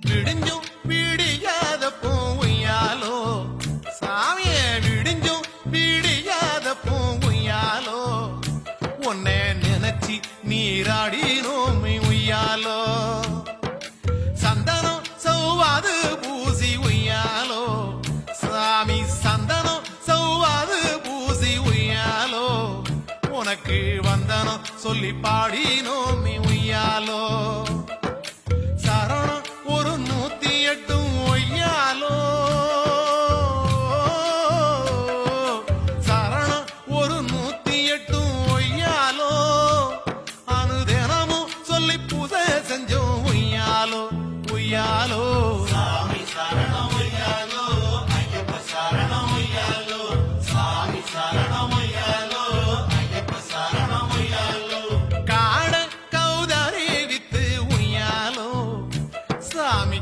விடிஞ்சும் விடியாத பூவையாலோ சாமியே விடிஞ்சும் விடியாத பூவையாலோ உன்னை நினைச்சி நீராடினோம் உய்யாலோ சந்தனம் சௌவாது பூசி உய்யாலோ சாமி சந்தனம் சௌவாது பூசி உய்யாலோ உனக்கு வந்தனம் சொல்லி பாடினோம் உய்யாலோ சரணம் ஒரு 108 ஒய்யாலோ சரணம் ஒரு 108 ஒய்யாலோ அனுதினமும் சொல்லி பூசை செஞ்சோம் உய்யாலோ உய்யாலோ சாமி சரணம் உய்யாலோ ஐயப்ப சரணம் உய்யாலோ சாமி சரணம் உய்யாலோ ஐயப்ப சரணம் உய்யாலோ காட கௌதாரி வித்து உய்யாலோ சாமி